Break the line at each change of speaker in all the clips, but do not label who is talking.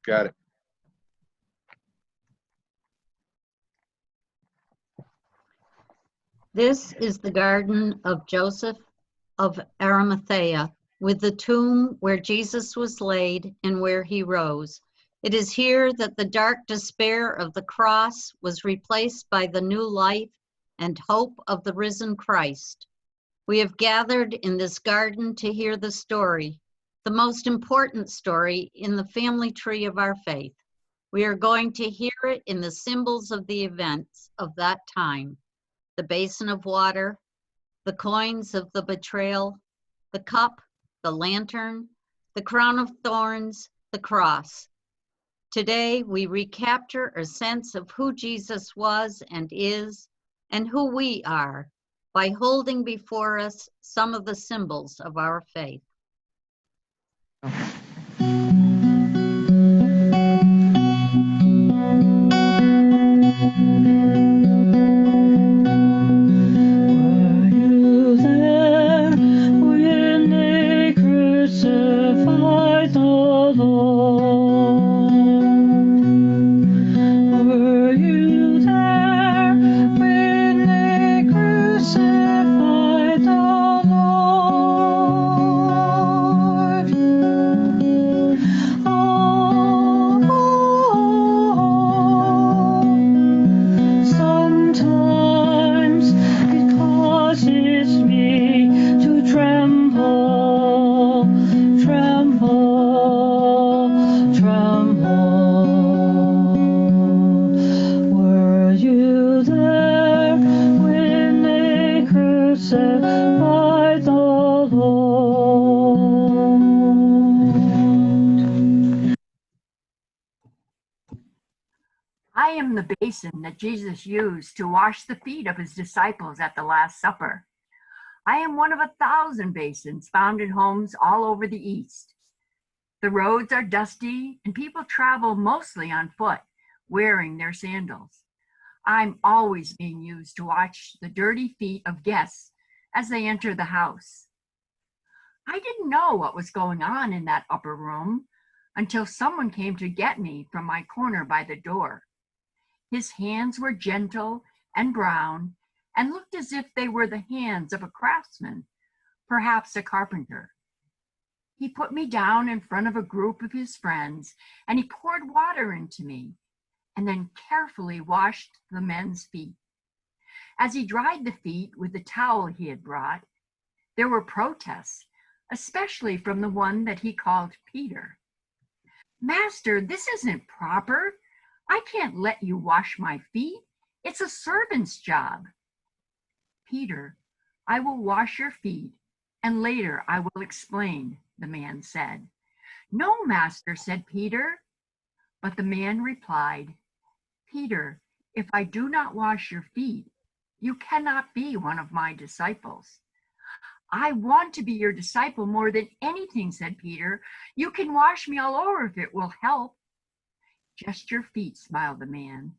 Got it.
This is the garden of Joseph of Arimathea, with the tomb where Jesus was laid and where he rose. It is here that the dark despair of the cross was replaced by the new life and hope of the risen Christ. We have gathered in this garden to hear the story, the most important story in the family tree of our faith. We are going to hear it in the symbols of the events of that time: the basin of water, the coins of the betrayal, the cup, the lantern, the crown of thorns, the cross. Today, we recapture a sense of who Jesus was and is, and who we are, by holding before us some of the symbols of our faith.
I am the basin that Jesus used to wash the feet of his disciples at the Last Supper. I am one of 1,000 basins found in homes all over the East. The roads are dusty and people travel mostly on foot, wearing their sandals. I'm always being used to wash the dirty feet of guests as they enter the house. I didn't know what was going on in that upper room until someone came to get me from my corner by the door. His hands were gentle and brown and looked as if they were the hands of a craftsman, perhaps a carpenter. He put me down in front of a group of his friends and he poured water into me and then carefully washed the men's feet. As he dried the feet with the towel he had brought, there were protests, especially from the one that he called Peter. "Master, this isn't proper. I can't let you wash my feet. It's a servant's job." "Peter, I will wash your feet, and later I will explain," the man said. "No, Master," said Peter. But the man replied, "Peter, if I do not wash your feet, you cannot be one of my disciples." "I want to be your disciple more than anything," said Peter. "You can wash me all over if it will help." "Just your feet," smiled the man.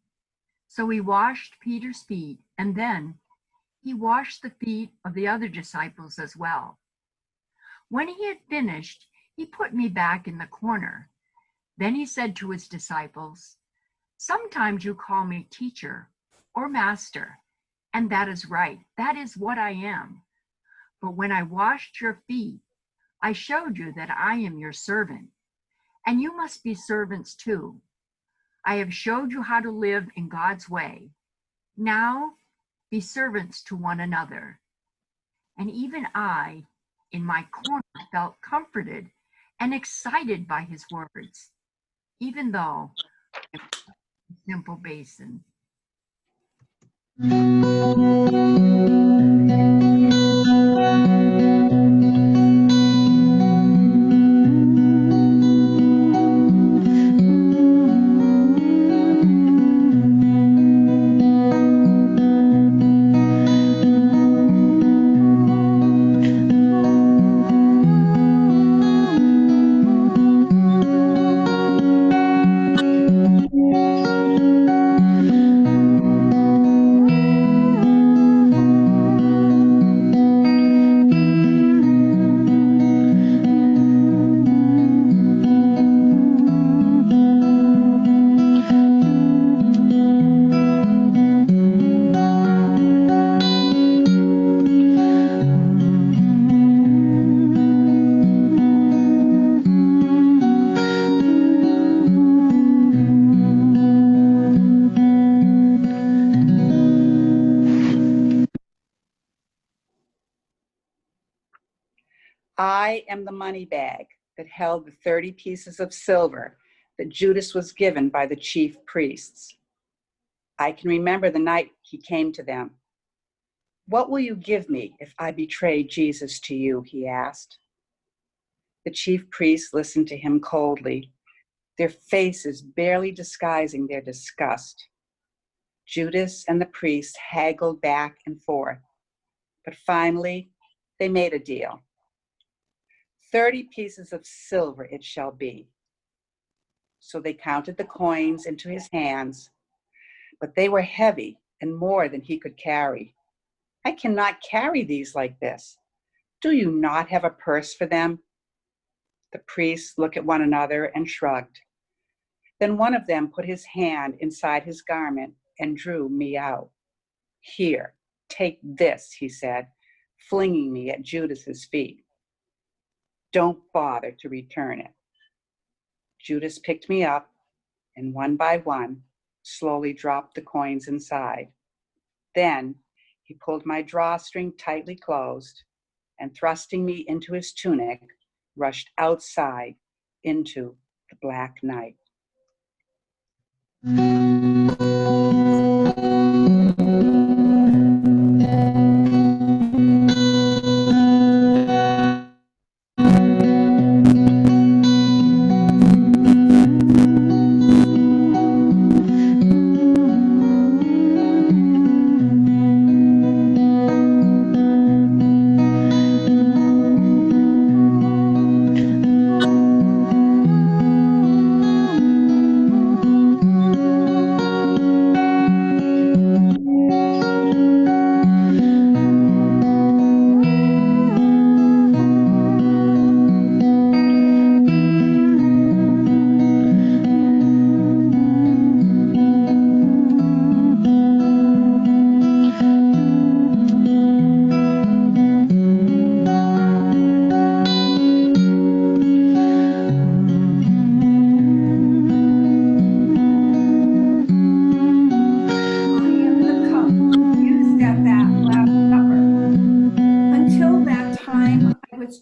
So he washed Peter's feet, and then he washed the feet of the other disciples as well. When he had finished, he put me back in the corner. Then he said to his disciples, "Sometimes you call me teacher or master, and that is right. That is what I am. But when I washed your feet, I showed you that I am your servant, and you must be servants too. I have showed you how to live in God's way. Now, be servants to one another." And even I, in my corner, felt comforted and excited by his words, even though it was a simple basin.
I am the money bag that held the 30 pieces of silver that Judas was given by the chief priests. I can remember the night he came to them. What will you give me if I betray Jesus to you? He asked. The chief priests listened to him coldly, their faces barely disguising their disgust. Judas and the priests haggled back and forth, but finally they made a deal. 30 pieces of silver it shall be. So they counted the coins into his hands, but they were heavy and more than he could carry. I cannot carry these like this. Do you not have a purse for them? The priests looked at one another and shrugged. Then one of them put his hand inside his garment and drew me out. Here, take this, he said, flinging me at Judas's feet. Don't bother to return it. Judas picked me up and one by one, slowly dropped the coins inside. Then he pulled my drawstring tightly closed and thrusting me into his tunic, rushed outside into the black night.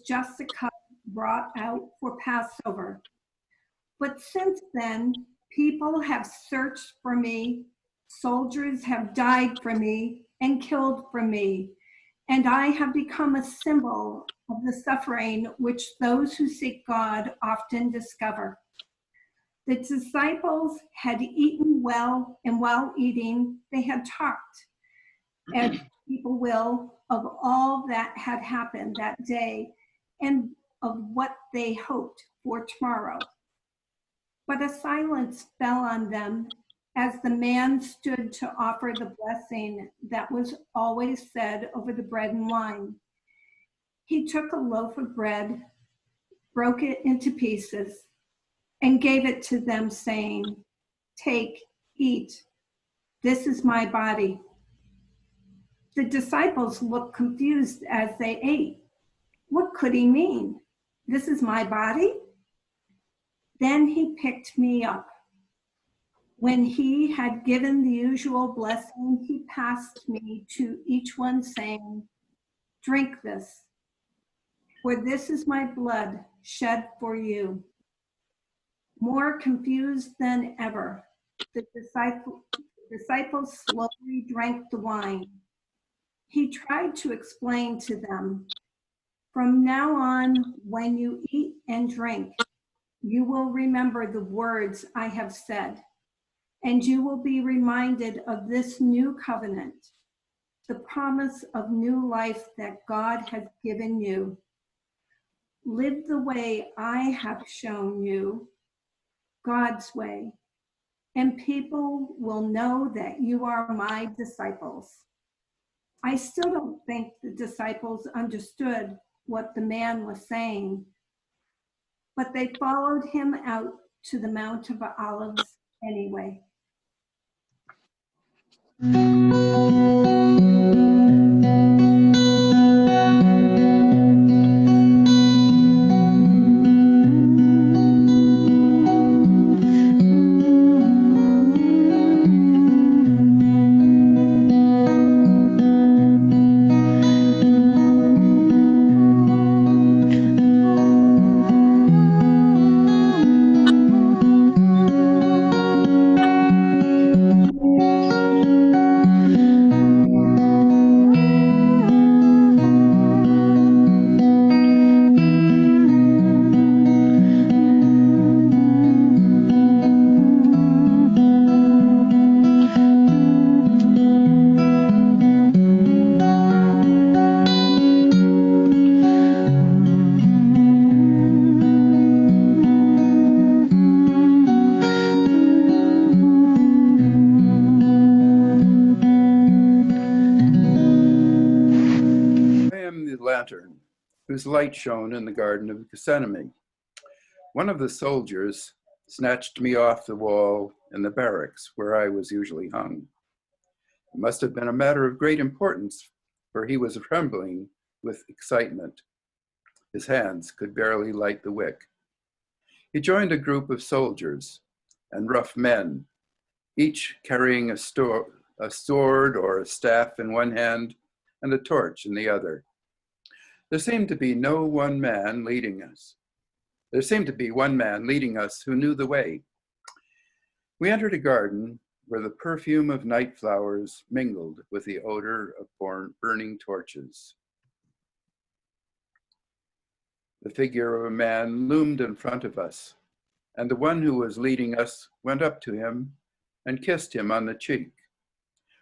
Just a cup brought out for Passover. But since then, people have searched for me, soldiers have died for me and killed for me, and I have become a symbol of the suffering which those who seek God often discover. The disciples had eaten well, and while eating, they had talked, as people will, of all that had happened that day and of what they hoped for tomorrow. But a silence fell on them as the man stood to offer the blessing that was always said over the bread and wine. He took a loaf of bread, broke it into pieces, and gave it to them, saying, "Take, eat. This is my body." The disciples looked confused as they ate. What could he mean? This is my body? Then he picked me up. When he had given the usual blessing, he passed me to each one, saying, "Drink this, for this is my blood shed for you." More confused than ever, the disciples slowly drank the wine. He tried to explain to them, "From now on, when you eat and drink, you will remember the words I have said, and you will be reminded of this new covenant, the promise of new life that God has given you. Live the way I have shown you, God's way, and people will know that you are my disciples." I still don't think the disciples understood what the man was saying, but they followed him out to the Mount of Olives anyway.
whose light shone in the Garden of Gethsemane. One of the soldiers snatched me off the wall in the barracks where I was usually hung. It must have been a matter of great importance, for he was trembling with excitement. His hands could barely light the wick. He joined a group of soldiers and rough men, each carrying a sword or a staff in one hand and a torch in the other. There seemed to be one man leading us who knew the way. We entered a garden where the perfume of night flowers mingled with the odor of burning torches. The figure of a man loomed in front of us, and the one who was leading us went up to him and kissed him on the cheek.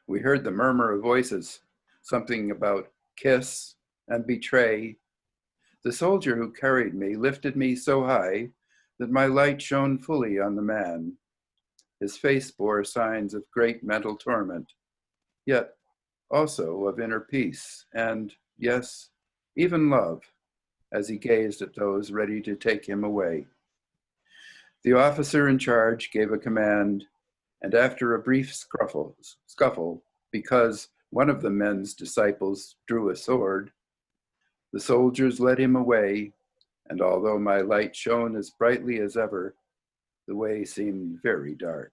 We heard the murmur of voices, something about kiss and betray. The soldier who carried me lifted me so high that my light shone fully on the man. His face bore signs of great mental torment, yet also of inner peace and, yes, even love, as he gazed at those ready to take him away. The officer in charge gave a command, and after a brief scuffle, because one of the men's disciples drew a sword, the soldiers led him away, and although my light shone as brightly as ever, the way seemed very dark.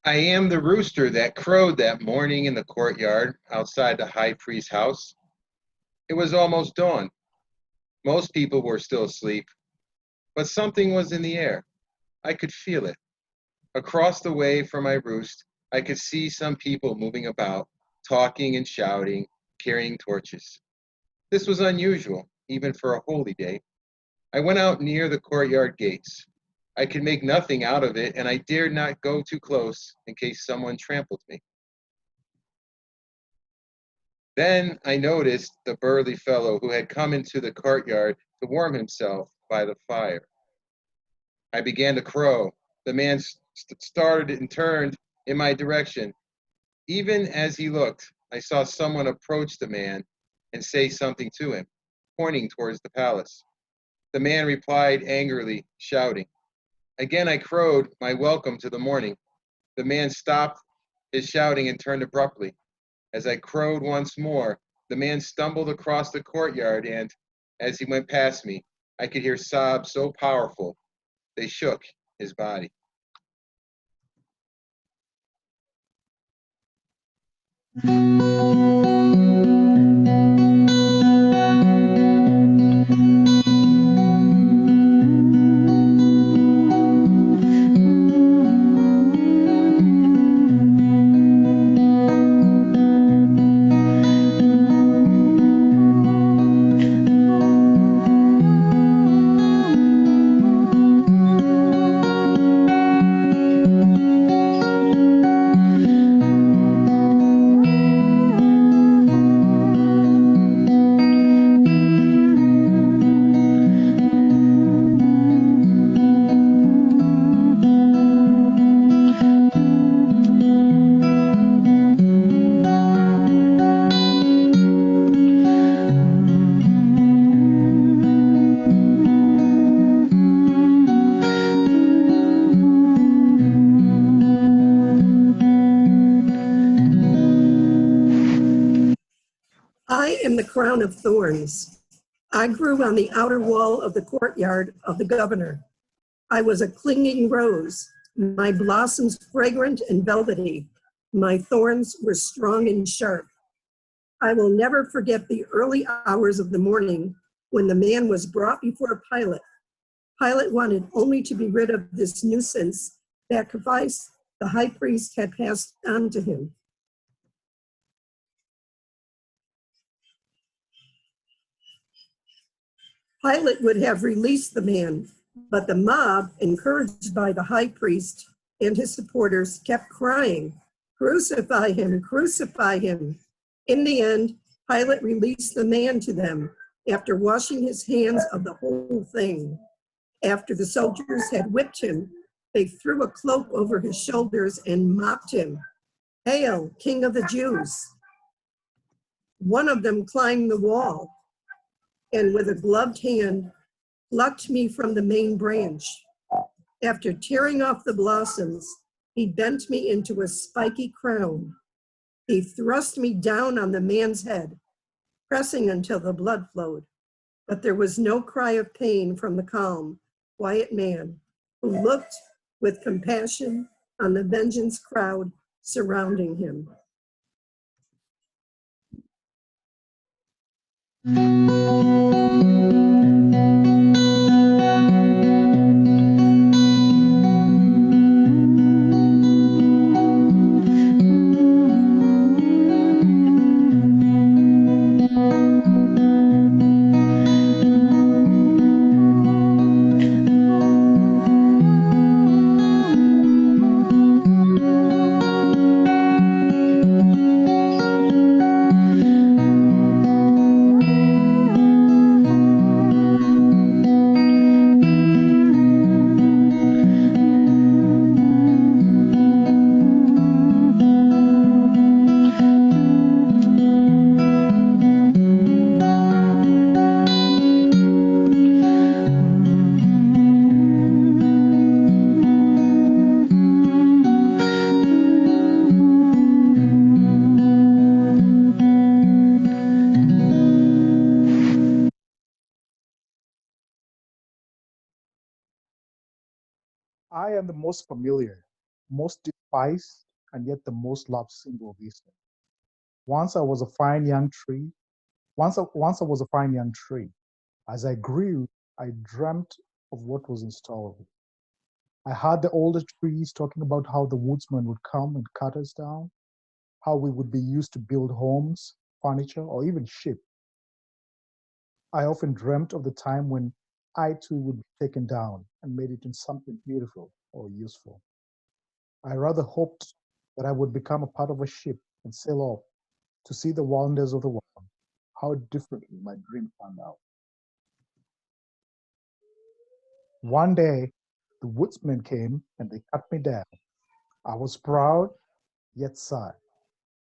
I am the rooster that crowed that morning in the courtyard outside the high priest's house. It was almost dawn. Most people were still asleep, but something was in the air. I could feel it. Across the way from my roost, I could see some people moving about, talking and shouting, carrying torches. This was unusual, even for a holy day. I went out near the courtyard gates. I could make nothing out of it, and I dared not go too close in case someone trampled me. Then I noticed the burly fellow who had come into the courtyard to warm himself by the fire. I began to crow. The man started and turned in my direction. Even as he looked, I saw someone approach the man and say something to him, pointing towards the palace. The man replied angrily, shouting. Again I crowed my welcome to the morning. The man stopped his shouting and turned abruptly. As I crowed once more, the man stumbled across the courtyard, and as he went past me, I could hear sobs so powerful they shook his body.
crown of thorns. I grew on the outer wall of the courtyard of the governor. I was a clinging rose, my blossoms fragrant and velvety. My thorns were strong and sharp. I will never forget the early hours of the morning when the man was brought before Pilate. Pilate wanted only to be rid of this nuisance sacrifice the high priest had passed on to him. Pilate would have released the man, but the mob, encouraged by the high priest and his supporters, kept crying, "Crucify him, crucify him." In the end, Pilate released the man to them after washing his hands of the whole thing. After the soldiers had whipped him, they threw a cloak over his shoulders and mocked him. "Hail, King of the Jews!" One of them climbed the wall and with a gloved hand plucked me from the main branch. After tearing off the blossoms, he bent me into a spiky crown. He thrust me down on the man's head, pressing until the blood flowed. But there was no cry of pain from the calm, quiet man who looked with compassion on the vengeance crowd surrounding him.
I am the most familiar, most despised, and yet the most loved symbol of Easter. Once I was a fine young tree. Once I was a fine young tree. As I grew, I dreamt of what was in store of me. I heard the older trees talking about how the woodsman would come and cut us down, how we would be used to build homes, furniture, or even ship. I often dreamt of the time when I too would be taken down and made into something beautiful or useful. I rather hoped that I would become a part of a ship and sail off to see the wonders of the world. How differently my dream turned out. One day, the woodsmen came and they cut me down. I was proud, yet sad.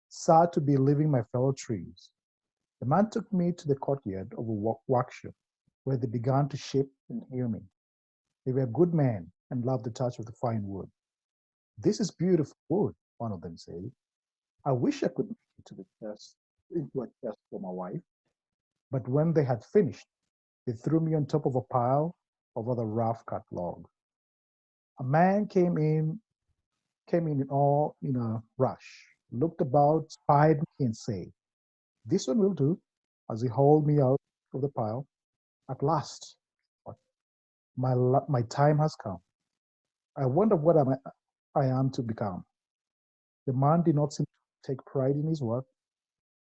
Sad to be leaving my fellow trees. The man took me to the courtyard of a workshop where they began to shape and hear me. They were good men and loved the touch of the fine wood. "This is beautiful wood," one of them said. "I wish I could make it into a chest for my wife." But when they had finished, they threw me on top of a pile of other rough cut logs. A man came in all in a rush, looked about, spied me, and said, "This one will do," as he hauled me out of the pile. At last, my time has come. I wonder what I am to become. The man did not seem to take pride in his work.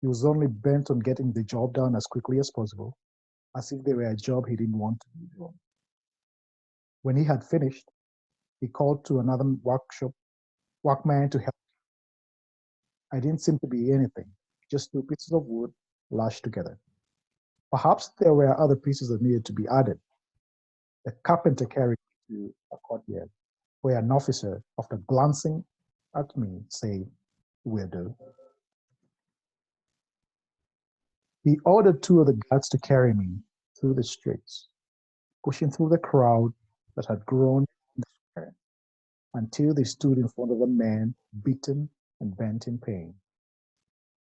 He was only bent on getting the job done as quickly as possible, as if they were a job he didn't want to be doing. When he had finished, he called to another workman to help. I didn't seem to be anything, just two pieces of wood lashed together. Perhaps there were other pieces that needed to be added. The carpenter carried me to a courtyard where an officer, after glancing at me, said, "Will do." He ordered two of the guards to carry me through the streets, pushing through the crowd that had grown in the square until they stood in front of a man beaten and bent in pain.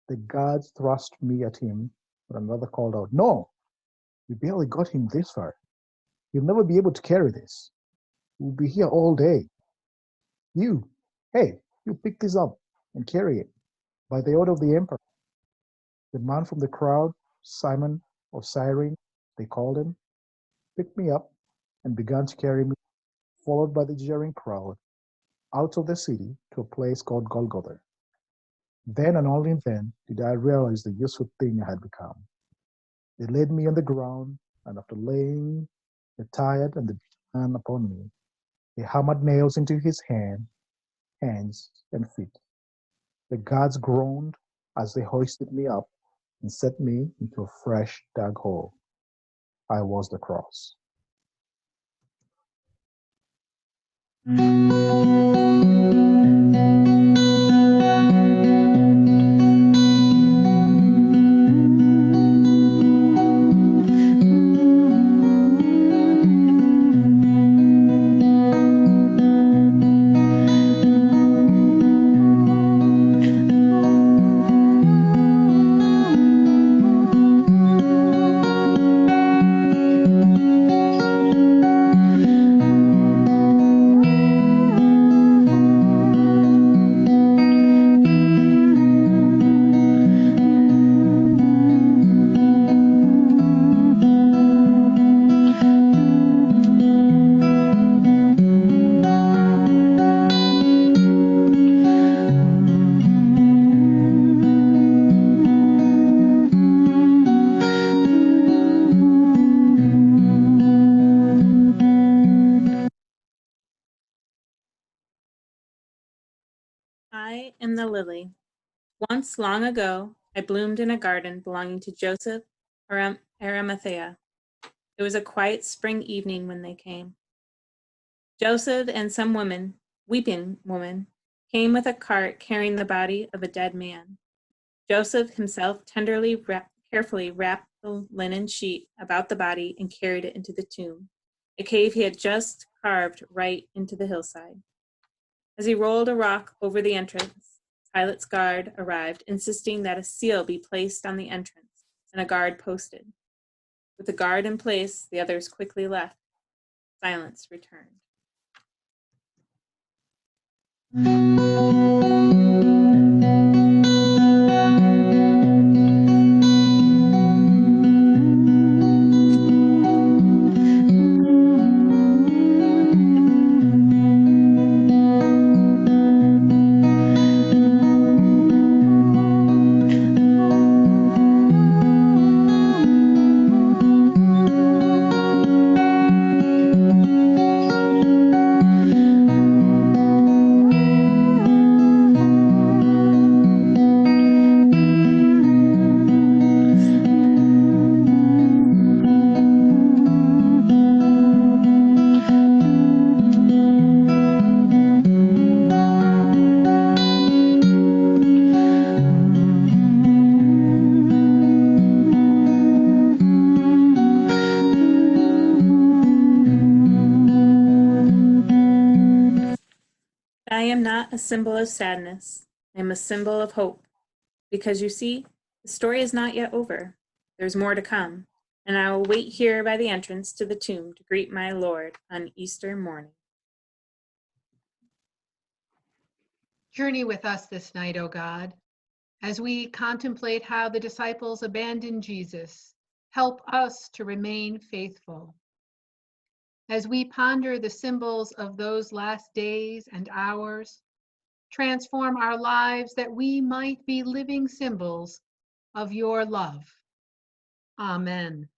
The guards thrust me at him But another called out, "No, we barely got him this far. He'll never be able to carry this. We'll be here all day. You, hey, you pick this up and carry it by the order of the emperor." The man from the crowd, Simon of Cyrene, they called him, picked me up and began to carry me, followed by the jeering crowd, out of the city to a place called Golgotha. Then and only then did I realize the useful thing I had become. They laid me on the ground, and after laying the tired and the man upon me, they hammered nails into his hands, and feet. The guards groaned as they hoisted me up and set me into a fresh dug hole. I was the cross.
I am the lily. Once long ago, I bloomed in a garden belonging to Joseph of Arimathea. It was a quiet spring evening when they came. Joseph and some women, weeping women, came with a cart carrying the body of a dead man. Joseph himself carefully wrapped the linen sheet about the body and carried it into the tomb, a cave he had just carved right into the hillside. As he rolled a rock over the entrance, Pilate's guard arrived, insisting that a seal be placed on the entrance and a guard posted. With the guard in place, the others quickly left. Silence returned. I am not a symbol of sadness. I am a symbol of hope. Because you see, the story is not yet over. There's more to come, and I will wait here by the entrance to the tomb to greet my Lord on Easter morning.
Journey with us this night, O God, as we contemplate how the disciples abandoned Jesus. Help us to remain faithful. As we ponder the symbols of those last days and hours, transform our lives that we might be living symbols of your love. Amen.